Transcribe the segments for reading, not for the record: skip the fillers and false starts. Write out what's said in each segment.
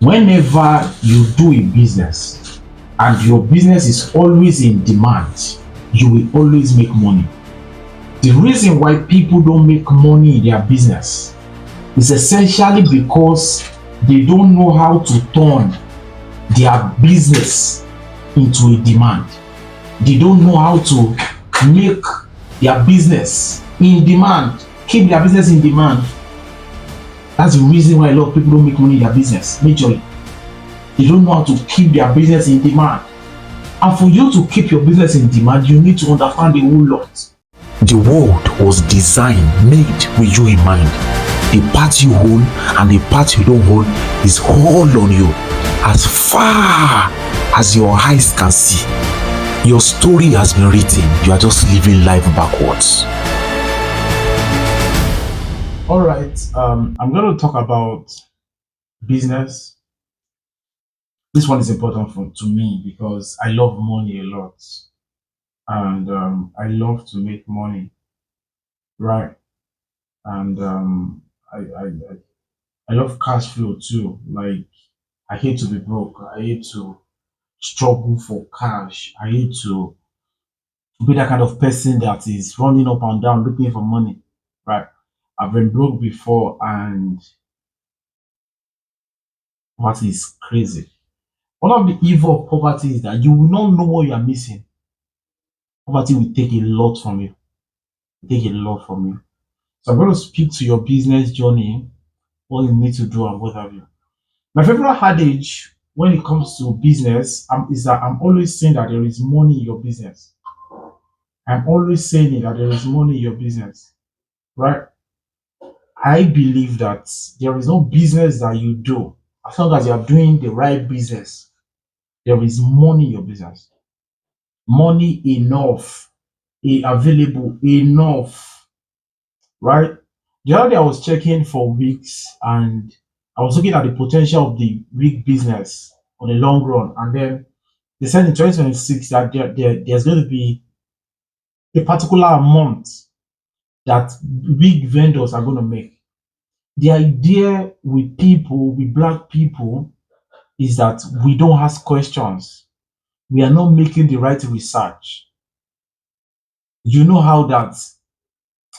Whenever you do a business and your business is always in demand, you will always make money. The reason why people don't make money in their business is essentially because they don't know how to turn their business into a demand. They don't know how to make their business in demand, keep their business in demand. That's the reason why a lot of people don't make money in their business, majorly. They don't know how to keep their business in demand. And for you to keep your business in demand, you need to understand a whole lot. The world was designed, made with you in mind. The part you hold and the part you don't hold is all on you. As far as your eyes can see, your story has been written. You are just living life backwards. All right, I'm going to talk about business. This one is important to me because I love money a lot, and I love to make money, right? And I love cash flow too. Like, I hate to be broke. I hate to struggle for cash. I hate to be that kind of person that is running up and down looking for money, right? I've been broke before, and what is crazy. One of the evil of poverty is that you will not know what you are missing. Poverty will take a lot from you. Take a lot from you. So I'm going to speak to your business journey, what you need to do, and what have you. My favorite adage when it comes to business is that I'm always saying that there is money in your business. I'm always saying that there is money in your business, right? I believe that there is no business that you do as long as you are doing the right business. There is money in your business, money enough, available enough, right? The other day I was checking for weeks, and I was looking at the potential of the wig business on the long run, and then they said in 2026 that there's going to be a particular amount that wig vendors are going to make. The idea with people, with black people, is that we don't ask questions. We are not making the right research. You know how that,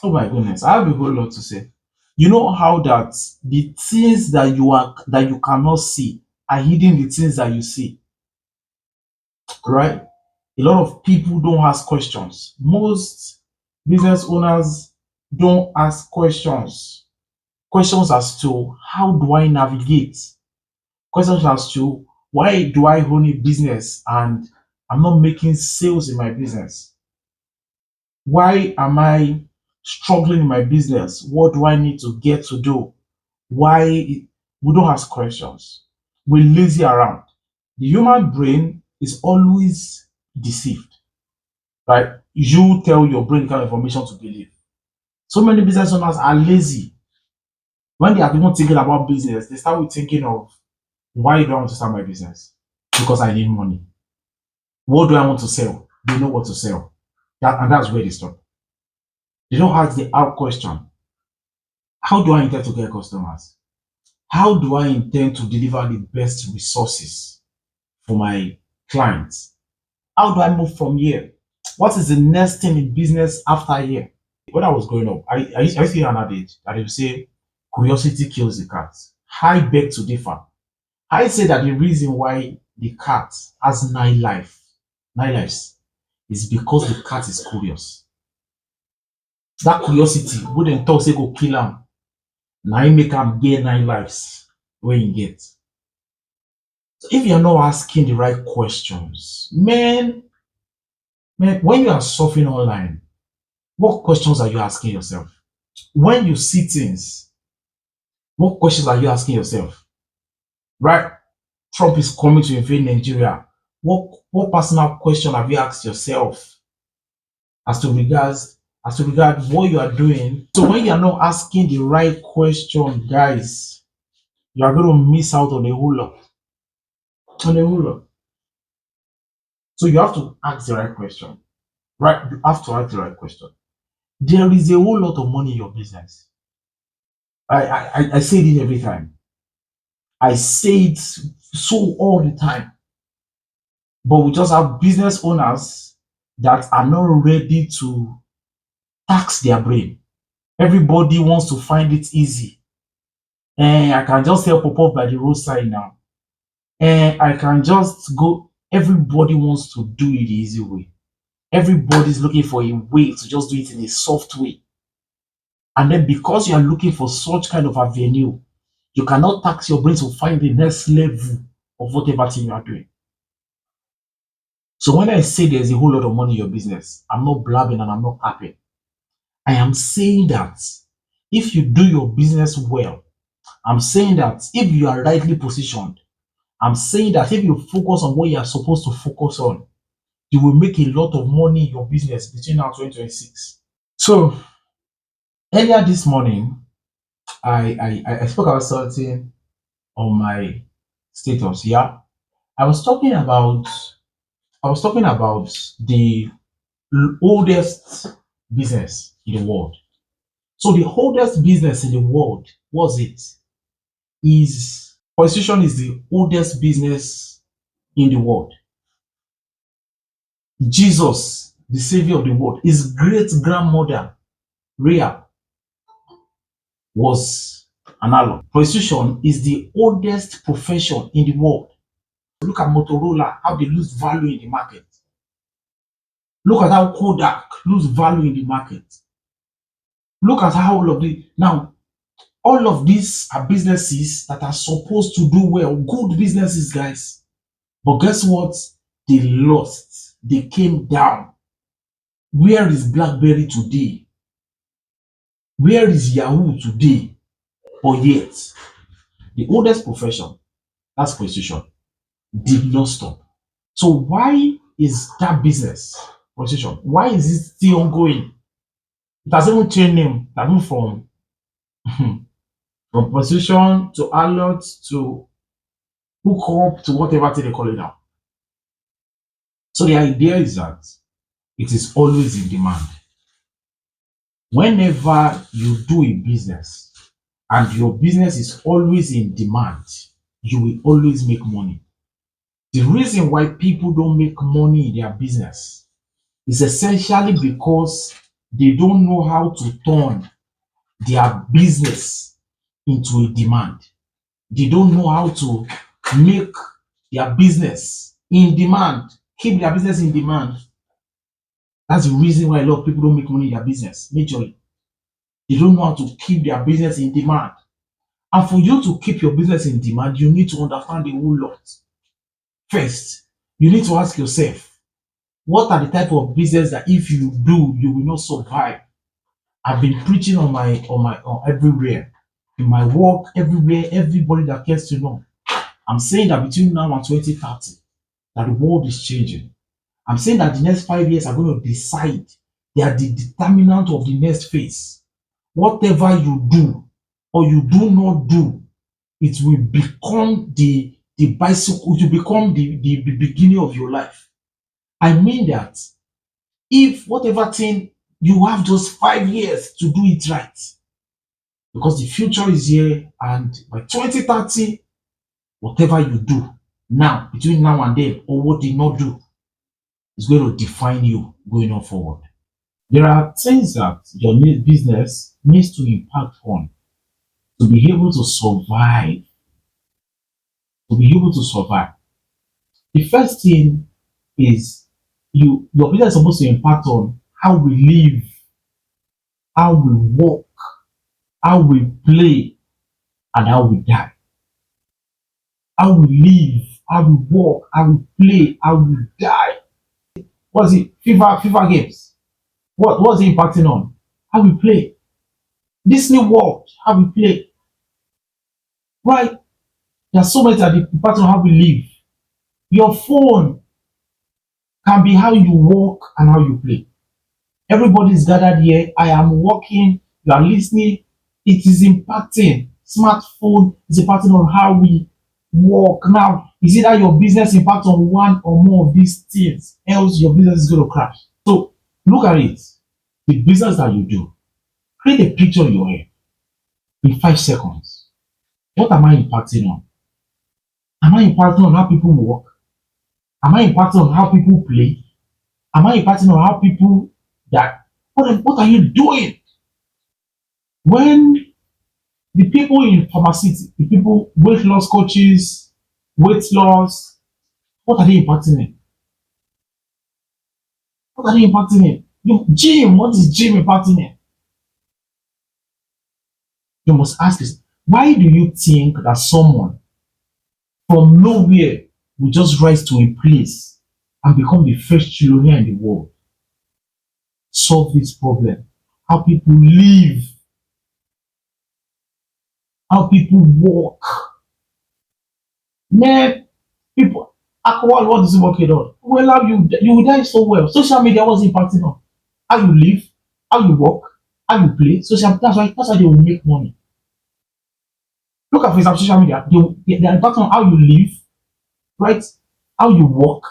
oh my goodness, I have a whole lot to say. You know how that the things that you cannot see are hidden the things that you see, right? A lot of people don't ask questions. Most business owners don't ask questions. Questions as to how do I navigate? Questions as to why do I own a business and I'm not making sales in my business? Why am I struggling in my business? What do I need to get to do? Why we don't ask questions? We lazy around. The human brain is always deceived, right? You tell your brain the kind of information to believe. So many business owners are lazy. When they are even thinking about business, they start with thinking of why do I want to start my business? Because I need money. What do I want to sell? They know what to sell. And that's where they stop. They don't ask the out question. How do I intend to get customers? How do I intend to deliver the best resources for my clients? How do I move from here? What is the next thing in business after here? When I was growing up, I used to hear an adage that they would say, curiosity kills the cat. I beg to differ. I say that the reason why the cat has nine lives, is because the cat is curious. That curiosity wouldn't talk say go kill him. Now he make him get 9 lives when you get. So if you're not asking the right questions, man, when you are surfing online, what questions are you asking yourself? When you see things, what questions are you asking yourself? Right? Trump is coming to invade Nigeria. What personal question have you asked yourself as to regard what you are doing? So when you are not asking the right question, guys, you are going to miss out on a whole lot. On a whole lot. So you have to ask the right question. Right? You have to ask the right question. There is a whole lot of money in your business. I say this every time. I say it so all the time. But we just have business owners that are not ready to tax their brain. Everybody wants to find it easy. And I can just sell pop-up by the roadside now. And I can just go. Everybody wants to do it the easy way. Everybody's looking for a way to just do it in a soft way. And then because you are looking for such kind of avenue, you cannot tax your brain to find the next level of whatever thing you are doing. So when I say there's a whole lot of money in your business, I'm not blabbing and I'm not capping. I am saying that if you do your business well, I'm saying that if you are rightly positioned, I'm saying that if you focus on what you are supposed to focus on, you will make a lot of money in your business between now and 2026. So earlier this morning, I spoke about something on my status. Yeah, I was talking about I was talking about the oldest business in the world. So the oldest business in the world was it is Constitution is the oldest business in the world. Jesus, the savior of the world, his great grandmother Rhea was an ally. Prostitution is the oldest profession in the world. Look at Motorola, how they lose value in the market. Look at how Kodak lose value in the market. Look at how all of these are businesses that are supposed to do well, good businesses, guys. But guess what? They lost. They came down. Where is BlackBerry today? Where is Yahoo today? But yet, the oldest profession, that's prostitution, did not stop. So why is that business, prostitution, why is it still ongoing? It has even changed name. That moved from from prostitution to alert to hook up to whatever thing they call it now. So the idea is that it is always in demand. Whenever you do a business and your business is always in demand, you will always make money. The reason why people don't make money in their business is essentially because they don't know how to turn their business into a demand. They don't know how to make their business in demand, keep their business in demand. That's the reason why a lot of people don't make money in their business. Majorly, they don't know how to keep their business in demand. And for you to keep your business in demand, you need to understand a whole lot. First, you need to ask yourself, what are the type of business that if you do, you will not survive? I've been preaching on everywhere, in my work, everywhere, everybody that cares to know. I'm saying that between now and 2030, that the world is changing. I'm saying that the next 5 years are going to decide. They are the determinant of the next phase. Whatever you do or you do not do, it will become the bicycle, it will become the beginning of your life. I mean that if whatever thing you have just 5 years to do it right, because the future is here, and by 2030, whatever you do now, between now and then, or what you not do, is going to define you going on forward. There are things that your business needs to impact on to be able to survive. To be able to survive. The first thing is your business is supposed to impact on how we live, how we work, how we play, and how we die. How we live, how we work, how we play, how we die. What's it? FIFA games. What's it impacting on? How we play. Disney World, how we play. Right? There's so many that impacting on how we live. Your phone can be how you work and how you play. Everybody's gathered here. I am working. You are listening. It is impacting. Smartphone is impacting on how we work. Now, is it that your business impact on one or more of these things? Else, your business is going to crash. So, look at it. The business that you do, create a picture in your head in 5 seconds. What am I impacting on? Am I impacting on how people work? Am I impacting on how people play? Am I impacting on how people that what are you doing? When the people in pharmaceutics, the people weight loss coaches, weight loss, what are they impacting in? What are they impacting in? Gym, what is gym impacting in? You must ask this. Why do you think that someone from nowhere will just rise to a place and become the first trillionaire in the world? Solve this problem. How people live, how people work. Man, people, alcohol, what is it working on? Well, how you will die so well. Social media was impacting on how you live, how you work, how you play. Social that's why they will make money. Look at for example, social media, they are impacting on how you live, right? How you work,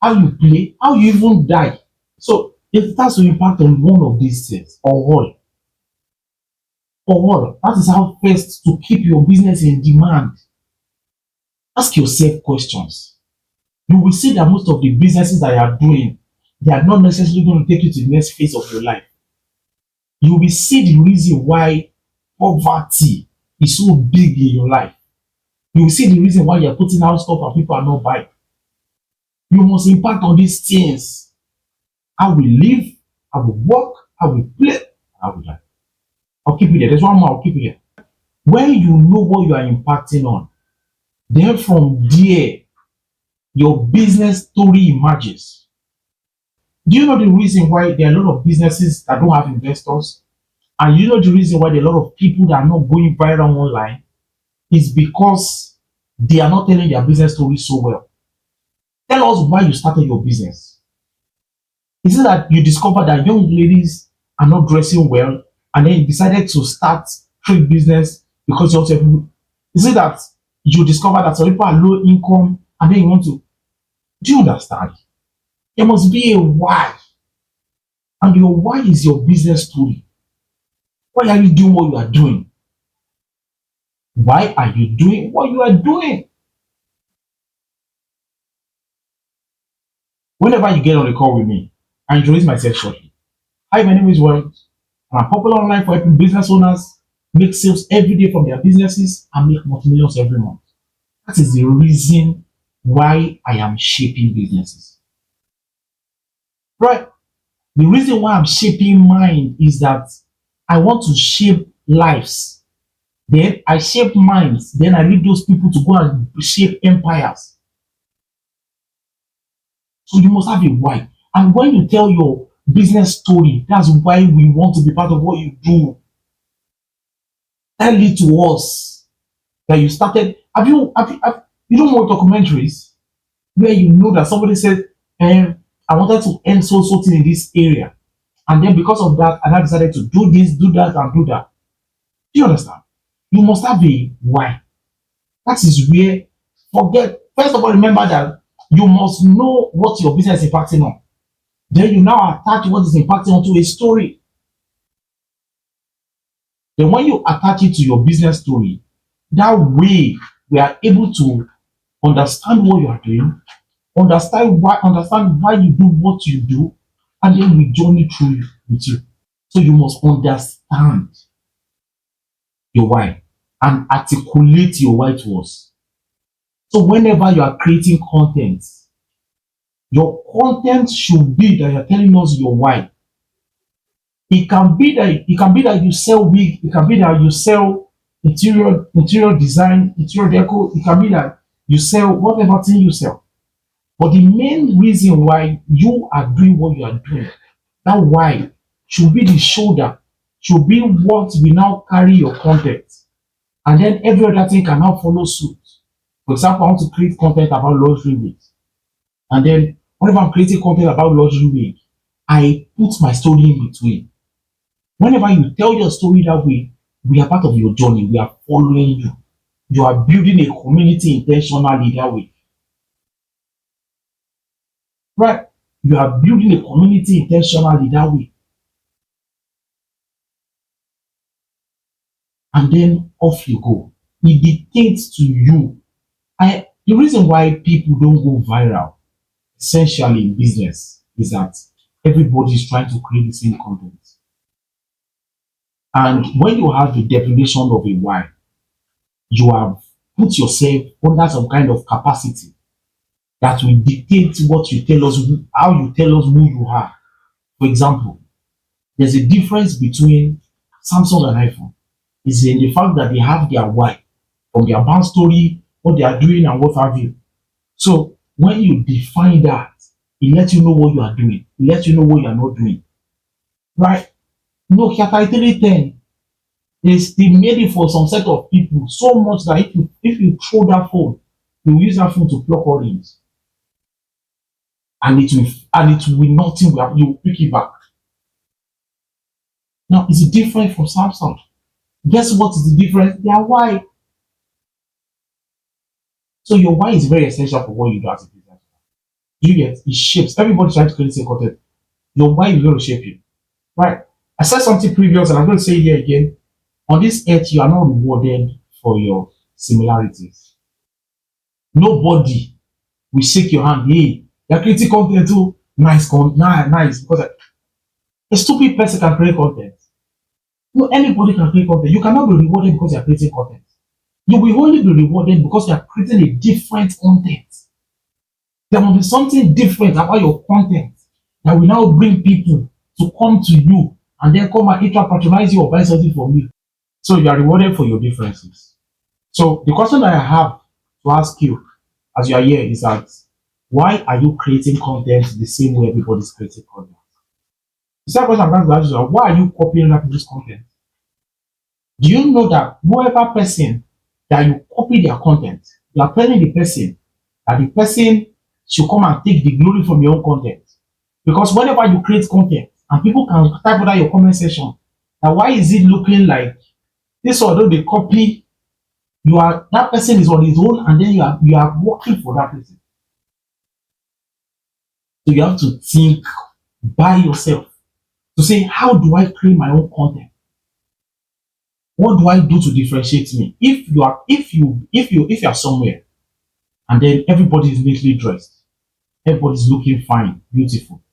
how you play, how you even die. So it has to impact on one of these things or all. For all. That is how first to keep your business in demand. Ask yourself questions. You will see that most of the businesses that you are doing, they are not necessarily going to take you to the next phase of your life. You will see the reason why poverty is so big in your life. You will see the reason why you're putting out stuff and people are not buying. You must impact on these things. How we live, how we work, how we play, how we die. I'll keep it there. There's one more, I'll keep it here. When you know what you are impacting on, then from there, your business story emerges. Do you know the reason why there are a lot of businesses that don't have investors? And you know the reason why there are a lot of people that are not going viral online is because they are not telling their business story so well. Tell us why you started your business. Is it that you discovered that young ladies are not dressing well and then you decided to start trade business because you also is it that you discovered that some people are low income and then you want to do you understand? There must be a why. And your why is your business story. Why are you doing what you are doing? Why are you doing what you are doing? Whenever you get on a call with me, I introduce myself shortly. Hi, my name is Warren. I'm popular online for helping business owners make sales every day from their businesses and make multi-millions every month. That is the reason why I am shaping businesses. Right? The reason why I'm shaping mine is that I want to shape lives. Then I shape minds. Then I leave those people to go and shape empires. So you must have a why. And when you tell your business story, that's why we want to be part of what you do. Tell it to us that you started. You don't want documentaries where you know that somebody said, I wanted to end so thing in this area. And then because of that, and I decided to do this, do that, and do that. Do you understand? You must have a why. That is where forget. First of all, remember that you must know what your business is impacting on. Then you now attach what is impacting onto a story. Then when you attach it to your business story, that way we are able to understand what you are doing, understand why you do what you do, and then we journey through with you. So you must understand your why and articulate your why to us. So whenever you are creating content, your content should be that you're telling us your why. It can be that you sell wig, it can be that you sell interior design, interior deco, it can be that you sell whatever thing you sell. But the main reason why you are doing what you are doing, that why should be the shoulder, should be what will now carry your content. And then every other thing can now follow suit. For example, I want to create content about luxury wigs. And then whenever I'm creating content about luxury wig, I put my story in between. Whenever you tell your story that way, we are part of your journey. We are following you. You are building a community intentionally that way. Right? You are building a community intentionally that way. And then off you go. It dictates to you. The reason why people don't go viral, essentially in business, is that everybody is trying to create the same content. And when you have the definition of a why, you have put yourself under some kind of capacity that will dictate what you tell us, how you tell us who you are. For example, there's a difference between Samsung and iPhone. Is in the fact that they have their why from their brand story, what they are doing, and what have you. So when you define that, it lets you know what you are doing. It lets you know what you are not doing. Right? Nokia 3310 is they made it for some set of people so much that if you throw that phone, you use that phone to pluck orange, and it will nothing will happen. You will pick it back. Now it's different from Samsung. Guess what is the difference? Their why. So your why is very essential for what you do as a business. You get it shapes everybody trying to create the same content. Your why is going to shape you. Right. I said something previous and I'm going to say it here again. On this earth, you are not rewarded for your similarities. Nobody will shake your hand. Hey, you're creating content too. Nice, nice. Because a stupid person can create content. No, anybody can create content. You cannot be rewarded because you're creating content. You will only be rewarded because you are creating a different content. There will be something different about your content that will now bring people to come to you and then come and either patronize you or buy something from you. So you are rewarded for your differences. So the question that I have to ask you as you are here is that why are you creating content the same way everybody's creating content? The second question I'm going to ask you is why are you copying other people's content? Do you know that whoever person that you copy their content, you are telling the person that the person should come and take the glory from your own content? Because whenever you create content and people can type under your comment section, now why is it looking like this, although they copy, you are that person is on his own and then you are working for that person. So you have to think by yourself to say, how do I create my own content? What do I do to differentiate me? If you are somewhere and then everybody is neatly dressed, everybody's looking fine, beautiful.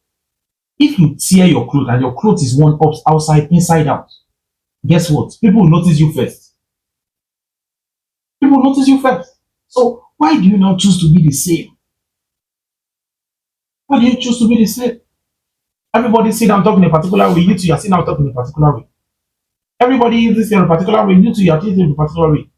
If you tear your clothes and your clothes is worn up outside, inside out, guess what? People will notice you first. People will notice you first. So why do you not choose to be the same? Why do you choose to be the same? Everybody sit down talking a particular way, you two are sitting down talking a particular way. Everybody uses in a particular way, you two are thinking in a particular way.